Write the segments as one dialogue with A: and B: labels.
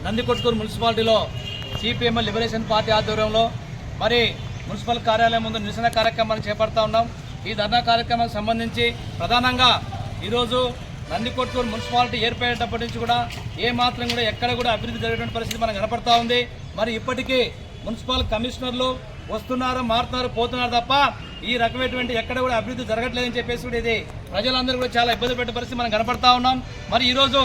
A: నందికొట్కూరు మున్సిపాలిటీలో CPM liberation party ఆధ్వర్యంలో మరి మున్సిపల్ కార్యాలయం ముందు నిరసన కార్యక్రమాన్ని చేపడతా ఉన్నాం। ఈ ధర్నా కార్యక్రమానికి సంబంధించి ప్రధానంగా ఈరోజు నందికొట్కూరు మున్సిపాలిటీ ఏర్పడేటప్పటి నుంచి కూడా ఏమాత్రం కూడా ఎక్కడ కూడా అభివృద్ధి జరిగేటువంటి పరిస్థితి మనకు కనపడతా ఉంది। మరి ఇప్పటికీ మున్సిపల్ కమిషనర్లు వస్తున్నారు, మారుతున్నారు, పోతున్నారు తప్ప ఈ రకమైనటువంటి ఎక్కడ కూడా అభివృద్ధి జరగట్లేదని చెప్పేసి కూడా ఇది ప్రజలందరూ కూడా చాలా ఇబ్బంది పెట్టే పరిస్థితి మనం కనపడతా ఉన్నాం। మరి ఈరోజు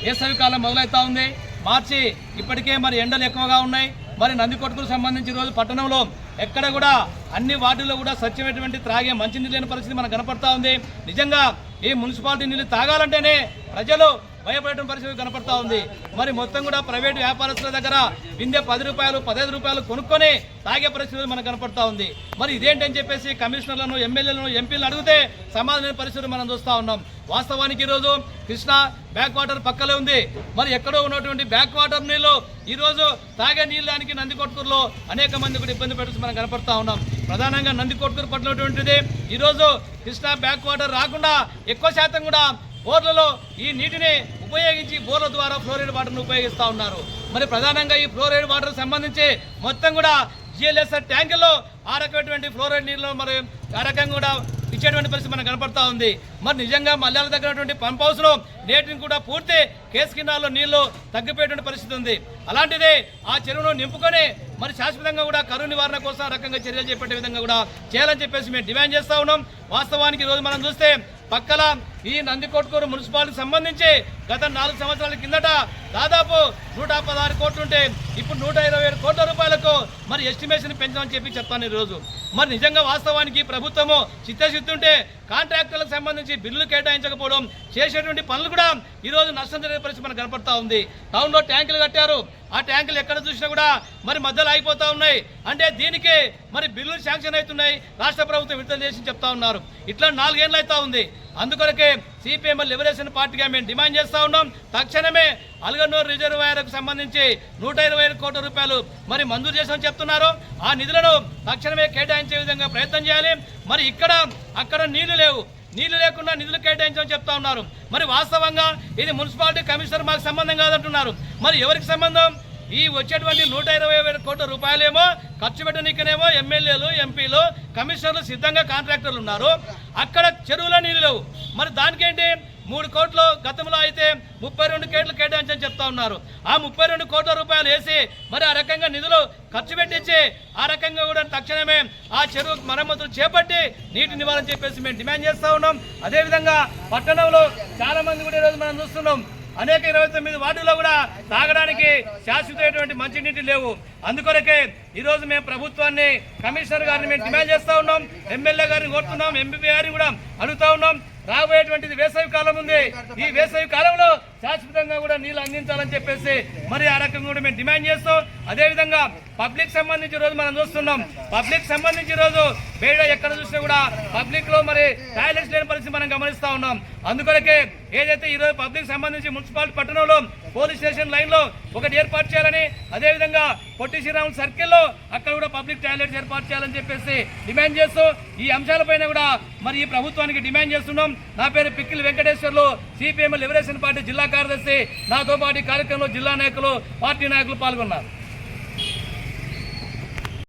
A: వేసవి కాలం మొదలవుతా ఉంది, మార్చి ఇప్పటికే మరి ఎండలు ఎక్కువగా ఉన్నాయి। మరి నందికొట్కూరు సంబంధించి ఈరోజు పట్టణంలో ఎక్కడ కూడా అన్ని వార్డుల్లో కూడా స్వచ్ఛమైనటువంటి త్రాగే మంచినీళ్ళు లేని పరిస్థితి మనకు కనపడతా ఉంది। నిజంగా ఈ మున్సిపాలిటీ నీళ్ళు తాగాలంటేనే ప్రజలు భయపడటం పరిస్థితి కనపడతా ఉంది। మరి మొత్తం కూడా ప్రైవేటు వ్యాపారస్తుల దగ్గర బిందె 10 రూపాయలు 15 రూపాయలు కొనుక్కొని తాగే పరిస్థితి మనకు కనపడతా ఉంది। మరి ఇదేంటని చెప్పేసి కమిషనర్లను, ఎమ్మెల్యేలను, ఎంపీలను అడిగితే సమాధాన పరిస్థితి మనం చూస్తూ ఉన్నాం। వాస్తవానికి ఈరోజు కృష్ణా బ్యాక్ వాటర్ పక్కలే ఉంది। మరి ఎక్కడో ఉన్నటువంటి బ్యాక్ వాటర్ నీళ్లు ఈరోజు తాగే నీళ్ళకి నందికొట్కూరులో అనేక మంది కూడా ఇబ్బంది పెడుతూ మనం కనపడతా ఉన్నాం। ప్రధానంగా నందికొట్కూరు పట్టినటువంటిది ఈరోజు కృష్ణా బ్యాక్ వాటర్ రాకుండా ఎక్కువ శాతం కూడా బోర్లలో ఈ నీటిని ఉపయోగించి బోర్ల ద్వారా ఫ్లోరైడ్ వాటర్ను ఉపయోగిస్తూ ఉన్నారు। మరి ప్రధానంగా ఈ ఫ్లోరైడ్ వాటర్ సంబంధించి మొత్తం కూడా జిఎల్ఎస్ఆర్ ట్యాంకుల్లో ఆ రకమైనటువంటి ఫ్లోరైడ్ నీళ్ళు మరి ఆ రకంగా కూడా ఇచ్చేటువంటి పరిస్థితి మనకు కనపడతా ఉంది। మరి నిజంగా మల్యాల దగ్గర పంప్ హౌస్లో నేటిని కూడా పూర్తి కేసు కిందాల్లో నీళ్లు తగ్గిపోయేటువంటి పరిస్థితి ఉంది। అలాంటిది ఆ చెరువును నింపుకొని మరి శాశ్వతంగా కూడా కరువు నివారణ కోసం ఆ రకంగా చర్యలు చేపట్టే విధంగా కూడా చేయాలని చెప్పేసి మేము డిమాండ్ చేస్తూ ఉన్నాం। వాస్తవానికి ఈరోజు మనం చూస్తే పక్కల ఈ నందికొట్కూరు మున్సిపాలిటీకి సంబంధించి గత 4 సంవత్సరాల కిందట దాదాపు 116 కోట్లు ఉంటే ఇప్పుడు 127 కోట్ల రూపాయలకు మరి ఎస్టిమేషన్ పెంచామని చెప్పి చెప్తాను ఈరోజు। మరి నిజంగా వాస్తవానికి ప్రభుత్వము చిత్తశుద్ధి ఉంటే కాంట్రాక్టర్లకు సంబంధించి బిల్లులు కేటాయించకపోవడం, చేసేటువంటి పనులు కూడా ఈరోజు నష్టం జరిగే పరిస్థితి మనకు కనపడతా ఉంది। టౌన్లో ట్యాంకులు కట్టారు, ఆ ట్యాంకులు ఎక్కడ చూసినా కూడా మరి మధ్యలో అయిపోతూ ఉన్నాయి। అంటే దీనికి మరి బిల్లులు శాంక్షన్ అవుతున్నాయి, రాష్ట్ర ప్రభుత్వం విడుదల చేసి చెప్తా ఉన్నారు। ఇట్లా 4 ఏళ్ళు అవుతా ఉంది। అందుకొరకే సిపిఎం లిబరేషన్ పార్టీగా మేము డిమాండ్ చేస్తూ ఉన్నాం, తక్షణమే అలగనూరు రిజర్వాయర్కు సంబంధించి 125 కోట్ల రూపాయలు మరి మంజూరు చేసామని చెప్తున్నారు। ఆ నిధులను తక్షణమే కేటాయించే విధంగా ప్రయత్నం చేయాలి। మరి అక్కడ నీళ్లు లేవు, నీళ్లు లేకుండా నిధులు కేటాయించమని చెప్తా ఉన్నారు। మరి వాస్తవంగా ఇది మున్సిపాలిటీ కమిషనర్ మాకు సంబంధం కాదంటున్నారు। మరి ఎవరికి సంబంధం? ఈ వచ్చేటువంటి 127 కోట్ల రూపాయలేమో ఖర్చు పెట్టడానికనేమో ఎమ్మెల్యేలు, ఎంపీలు, కమిషనర్లు సిద్ధంగా కాంట్రాక్టర్లు ఉన్నారు, అక్కడ చెరువులో నీళ్ళు లేవు। మరి దానికేంటి 3 కోట్లు గతంలో అయితే 32 కోట్లు కేటాయించని చెప్తా ఉన్నారు। ఆ 32 కోట్ల రూపాయలు వేసి మరి ఆ రకంగా నిధులు ఖర్చు పెట్టించి ఆ రకంగా కూడా తక్షణమే ఆ చెరువు మరమ్మతులు చేపట్టి నీటి నివారణ చెప్పేసి మేము డిమాండ్ చేస్తూ ఉన్నాం। అదేవిధంగా పట్టణంలో చాలా మంది కూడా ఈరోజు మనం చూస్తున్నాం, అనేక 29 వార్డుల్లో కూడా తాగడానికి శాశ్వతమైనటువంటి మంచినీటి లేవు। అందుకొరకే ఈరోజు మేము ప్రభుత్వాన్ని, కమిషనర్ గారిని మేము డిమాండ్ చేస్తూ ఉన్నాం, ఎమ్మెల్యే గారిని కోరుతున్నాం, ఎంపీ గారిని కూడా అడుగుతా ఉన్నాం। రాబోయేటువంటిది వేసవి కాలం ఉంది, ఈ వేసవి కాలంలో శాశ్వతంగా కూడా నీళ్ళు అందించాలని చెప్పేసి మరి ఆ రకంగా కూడా మేము డిమాండ్ చేస్తాం। అదేవిధంగా పబ్లిక్ సంబంధించి రోజు మనం చూస్తున్నాం, పబ్లిక్ సంబంధించి రోజు బయట ఎక్కడ చూసినా కూడా పబ్లిక్ లో మరి టాయిలెట్స్ లేని పరిస్థితి మనం గమనిస్తా ఉన్నాం। అందుకొరకే ఏదైతే ఈరోజు పబ్లిక్ సంబంధించి మున్సిపాలిటీ పట్టణంలో పోలీస్ స్టేషన్ లైన్ లో ఒకటి ఏర్పాటు చేయాలని, అదేవిధంగా పొట్టి శ్రీరాములు సర్కిల్లో అక్కడ కూడా పబ్లిక్ టాయిలెట్స్ ఏర్పాటు చేయాలని చెప్పేసి డిమాండ్ చేస్తూ ఈ అంశాలపైన కూడా మరి ఈ ప్రభుత్వానికి డిమాండ్ చేస్తున్నాం। నా పేరు Pikkili Venkateswarlu, CPM liberation party జిల్లా కార్యదర్శి। నాతో పాటు కార్యక్రమంలో జిల్లా నాయకులు, పార్టీ నాయకులు పాల్గొన్నారు।